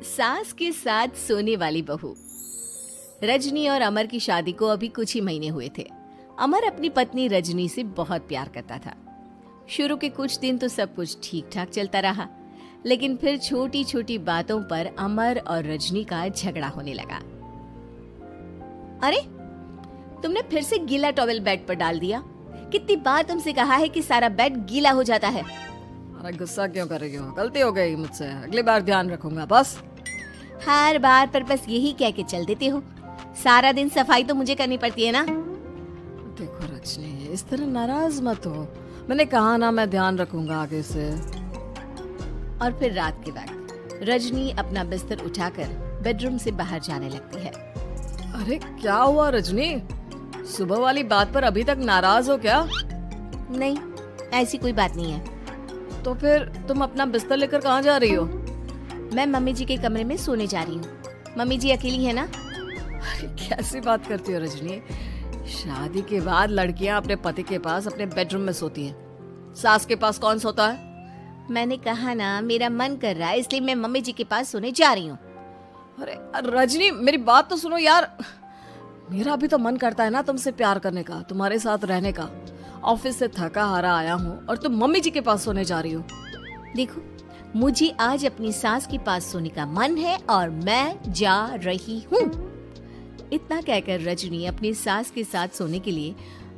सास के साथ सोने वाली बहू। रजनी और अमर की शादी को अभी कुछ ही महीने हुए थे। अमर अपनी पत्नी रजनी से बहुत प्यार करता था। शुरू के कुछ दिन तो सब कुछ ठीक ठाक चलता रहा, लेकिन फिर छोटी छोटी बातों पर अमर और रजनी का झगड़ा होने लगा। अरे, तुमने फिर से गीला टॉवेल बेड पर डाल दिया। कितनी बार तुमसे कहा है कि सारा बेड गीला हो जाता है। अरे गुस्सा क्यों कर रही हो? गलती हो गई मुझसे, अगली बार ध्यान रखूंगा बस। हर बार पर बस यही कह के चल देते हो। सारा दिन सफाई तो मुझे करनी पड़ती है ना। देखो रजनी, इस तरह नाराज मत हो। मैंने कहा ना, मैं ध्यान रखूंगा आगे से। और फिर रात के वक्त रजनी अपना बिस्तर उठाकर बेडरूम से बाहर जाने लगती है। अरे क्या हुआ रजनी? सुबह वाली बात पर अभी तक नाराज हो क्या? नहीं, ऐसी कोई बात नहीं है। तो फिर तुम अपना बिस्तर लेकर कहाँ जा रही हो? मैं मम्मी जी के कमरे में सोने जा रही हूँ। मम्मी जी अकेली है ना। अरे कैसी बात करती हो रजनी? शादी के बाद लड़कियां अपने पति के पास अपने बेडरूम में सोती हैं। सास के पास कौन सोता है? मैंने कहा ना, मेरा मन कर रहा है इसलिए मैं मम्मी जी के पास सोने जा रही हूँ। अरे रजनी, मेरी बात तो सुनो यार। मेरा भी तो मन करता है ना तुमसे प्यार करने का, तुम्हारे साथ रहने का। ऑफिस से थका हारा आया हूँ और तुम मम्मी जी के पास सोने जा रही हो। देखो, मुझे आज अपनी सास के पास सोने का मन है और मैं जा रही हूँ। इतना कहकर रजनी अपनी सास के साथ सोने के लिए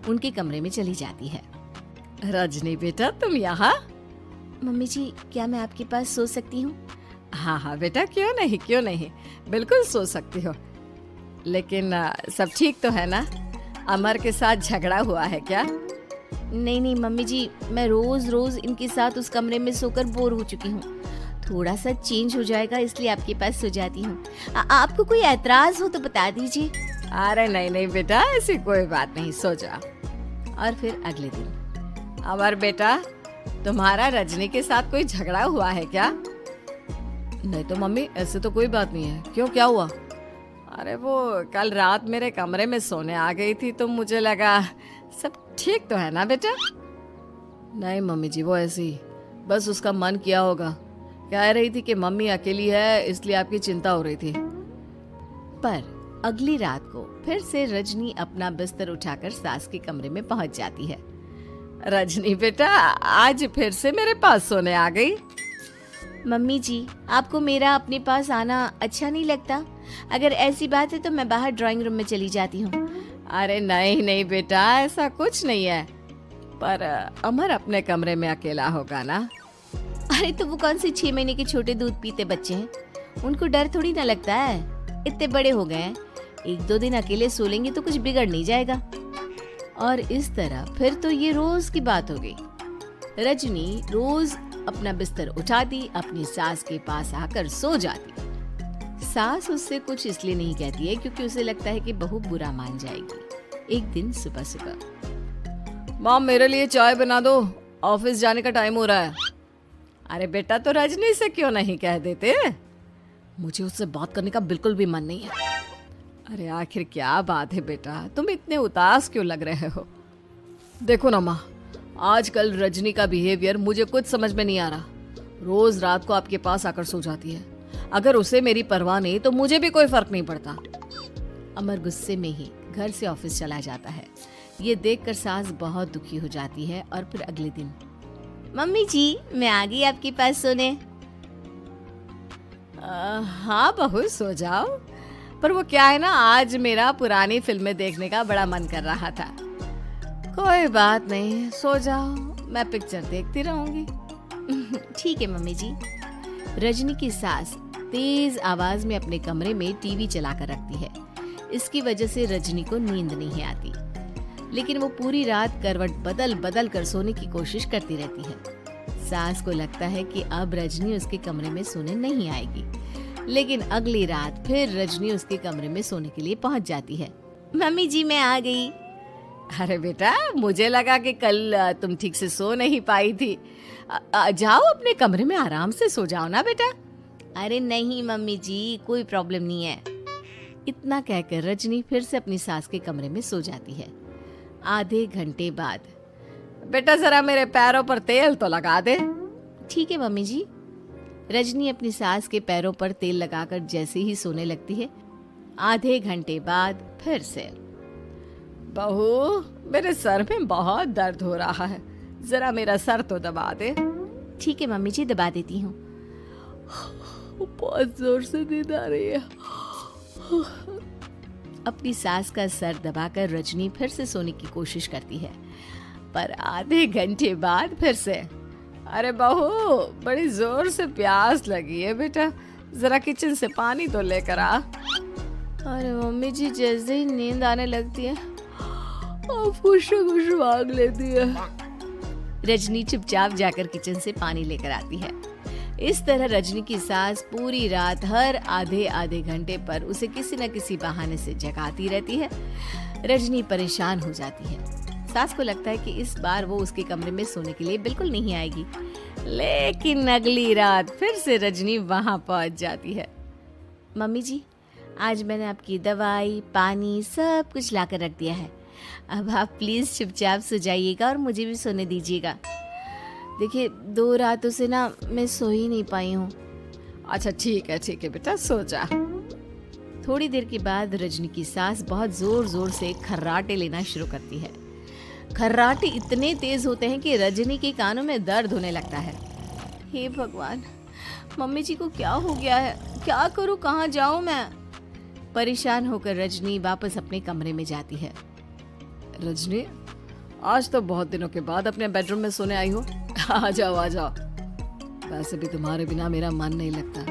उनके कमरे में चली जाती है। रजनी बेटा, तुम यहाँ? मम्मी जी, क्या मैं आपके पास सो सकती हूँ? हाँ हाँ बेटा, क्यों नहीं क्यों नहीं, बिल्कुल सो सकती हो। लेकिन सब ठीक तो है ना? अमर के साथ झगड़ा हुआ है क्या? नहीं नहीं मम्मी जी, मैं रोज रोज इनके साथ उस कमरे में सोकर बोर हो चुकी हूँ। थोड़ा सा चेंज हो जाएगा इसलिए आपके पास सो जाती हूँ। आपको कोई ऐतराज हो तो बता दीजिए। अरे नहीं नहीं बेटा, ऐसी कोई बात नहीं, सो जा। और फिर अगले दिन। अमर बेटा, तुम्हारा रजनी के साथ कोई झगड़ा हुआ है क्या? नहीं तो मम्मी, ऐसे तो कोई बात नहीं है। क्यों, क्या हुआ? अरे वो कल रात मेरे कमरे में सोने आ गई थी तो मुझे लगा सब ठीक तो है ना बेटा? नहीं मम्मी जी, वो ऐसी बस उसका मन किया होगा। कह रही थी कि मम्मी अकेली है इसलिए आपकी चिंता हो रही थी। पर अगली रात को फिर से रजनी अपना बिस्तर उठाकर सास के कमरे में पहुंच जाती है। रजनी बेटा, आज फिर से मेरे पास सोने आ गई। मम्मी जी, आपको मेरा अपने पास आना अच्छा नहीं लगता? अगर ऐसी बात है तो मैं बाहर ड्राइंग रूम में चली जाती हूँ। अरे नहीं नहीं बेटा, ऐसा कुछ नहीं है। पर अमर अपने कमरे में अकेला होगा ना? अरे तो वो कौन से 6 महीने के छोटे दूध पीते बच्चे हैं, उनको डर थोड़ी ना लगता है। इतने बड़े हो गए हैं, 1-2 दिन अकेले सो लेंगे तो कुछ बिगड़ नहीं जाएगा। और इस तरह फिर तो ये रोज की बात हो गई। रजनी रोज अपना बिस्तर उठाती, अपनी सास के पास आकर सो जाती। सास उससे कुछ इसलिए नहीं कहती है क्योंकि उसे लगता है कि बहू बुरा मान जाएगी। एक दिन सुबह सुबह, माँ मेरे लिए चाय बना दो, ऑफिस जाने का टाइम हो रहा है। अरे बेटा, तो रजनी से क्यों नहीं कह देते? मुझे उससे बात करने का बिल्कुल भी मन नहीं है। अरे आखिर क्या बात है बेटा, तुम इतने उदास क्यों लग रहे हो? देखो ना माँ, आजकल रजनी का बिहेवियर मुझे कुछ समझ में नहीं आ रहा। रोज रात को आपके पास आकर सो जाती है। अगर उसे मेरी परवाह नहीं तो मुझे भी कोई फर्क नहीं पड़ता। अमर गुस्से में ही घर से ऑफिस चला जाता है। ये देखकर सास बहुत दुखी हो जाती है। और फिर अगले दिन, मम्मी जी, मैं आ गई आपके पास सोने। हाँ बहू, सो जाओ। पर वो क्या है ना, आज मेरा पुरानी फिल्में देखने का बड़ा मन कर रहा था। कोई बात नहीं, सो जाओ, मैं पिक्चर देखती रहूंगी। ठीक है मम्मी जी। रजनी की सास तेज आवाज में अपने कमरे में टीवी चलाकर रखती है। इसकी वजह से रजनी को नींद नहीं आती, लेकिन वो पूरी रात करवट बदल बदल कर सोने की कोशिश करती रहती है। सास को लगता है कि अब रजनी उसके कमरे में सोने नहीं आएगी, लेकिन अगली रात फिर रजनी उसके कमरे में सोने के लिए पहुंच जाती है। मम्मी जी, मैं आ गई। अरे बेटा, मुझे लगा कि कल तुम ठीक से सो नहीं पाई थी। जाओ अपने कमरे में आराम से सो जाओ ना बेटा। अरे नहीं मम्मी जी, कोई प्रॉब्लम नहीं है। इतना कहकर रजनी फिर से अपनी सास के कमरे में सो जाती है। आधे घंटे बाद, बेटा जरा मेरे पैरों पर तेल तो लगा दे। ठीक है मम्मी जी। रजनी अपनी सास के पैरों पर तेल लगाकर जैसे ही सोने लगती है, आधे घंटे बाद फिर से। बहू, मेरे सर में बहुत दर्द हो रहा है, जरा मेरा सर तो दबा दे। ठीक है मम्मी जी, दबा देती हूँ। बहुत जोर से नींद आ रही है। अपनी सास का सर दबाकर रजनी फिर से सोने की कोशिश करती है, पर आधे घंटे बाद फिर से। अरे बहू, बड़ी जोर से प्यास लगी है बेटा, जरा किचन से पानी तो लेकर आ। अरे मम्मी जी, जैसे ही नींद आने लगती है कुछ मांग लेती है। रजनी चुपचाप जाकर किचन से पानी लेकर आती है। इस तरह रजनी की सास पूरी रात हर आधे आधे घंटे पर उसे किसी न किसी बहाने से जगाती रहती है। रजनी परेशान हो जाती है। सास को लगता है कि इस बार वो उसके कमरे में सोने के लिए बिल्कुल नहीं आएगी, लेकिन अगली रात फिर से रजनी वहां पहुंच जाती है। मम्मी जी, आज मैंने आपकी दवाई, पानी सब कुछ लाकर रख दिया है। अब आप प्लीज चुपचाप सो जाइएगा और मुझे भी सोने दीजिएगा। देखिए, 2 रातों से ना मैं सो ही नहीं पाई हूँ। अच्छा ठीक है बेटा, सो जा। थोड़ी देर के बाद रजनी की सास बहुत जोर जोर से खर्राटे लेना शुरू करती है। खर्राटे इतने तेज होते हैं कि रजनी के कानों में दर्द होने लगता है। हे भगवान, मम्मी जी को क्या हो गया है? क्या करूँ, कहाँ जाऊँ मैं? परेशान होकर रजनी वापस अपने कमरे में जाती है। रजनी, आज तो बहुत दिनों के बाद अपने बेडरूम में सोने आई हो। आ जाओ आ जाओ, वैसे भी तुम्हारे बिना मेरा मन नहीं लगता।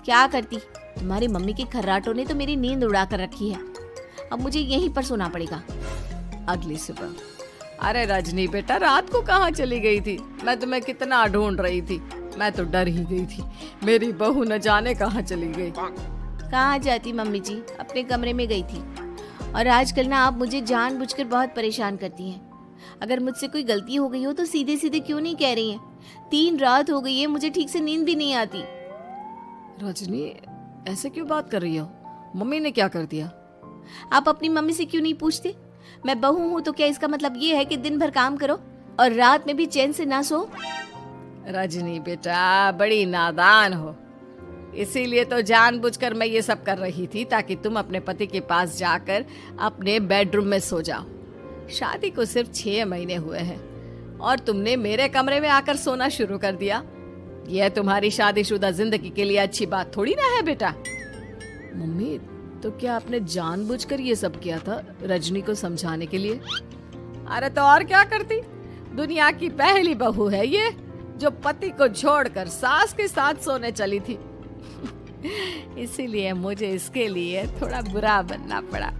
क्या करती, तुम्हारी मम्मी के खर्राटों ने तो मेरी नींद उड़ा कर रखी है। अब मुझे यहीं पर सोना पड़ेगा। अगली सुबह। अरे रजनी बेटा, रात को कहाँ चली गई थी? मैं तुम्हें कितना ढूंढ रही थी, मैं तो डर ही गई थी। मेरी बहू न जाने कहाँ चली गई। कहाँ जाती मम्मी जी, अपने कमरे में गई थी। और आजकल ना आप मुझे जानबूझकर बहुत परेशान करती हैं। अगर मुझसे कोई गलती हो गई हो तो सीधे सीधे क्यों नहीं कह रही हैं? 3 रात हो गई है, मुझे ठीक से नींद भी नहीं आती। रजनी, ऐसे क्यों बात कर रही हो? मम्मी ने क्या कर दिया? आप अपनी मम्मी से क्यों नहीं पूछते? मैं बहू हूँ तो क्या इसका मतलब ये है कि दिन भर काम करो और रात में भी चैन से ना सो? रजनी बेटा, बड़ी नादान हो। इसीलिए तो जानबूझकर मैं ये सब कर रही थी, ताकि तुम अपने पति के पास जाकर अपने बेडरूम में सो जाओ। शादी को सिर्फ 6 महीने हुए हैं और तुमने मेरे कमरे में आकर सोना शुरू कर दिया। यह तुम्हारी शादीशुदा जिंदगी के लिए अच्छी बात थोड़ी ना है बेटा। मम्मी, तो क्या आपने जानबूझकर ये सब किया था रजनी को समझाने के लिए? अरे तो और क्या करती? दुनिया की पहली बहू है ये, जो पति को छोड़कर सास के साथ सोने चली थी। इसीलिए मुझे इसके लिए थोड़ा बुरा बनना पड़ा।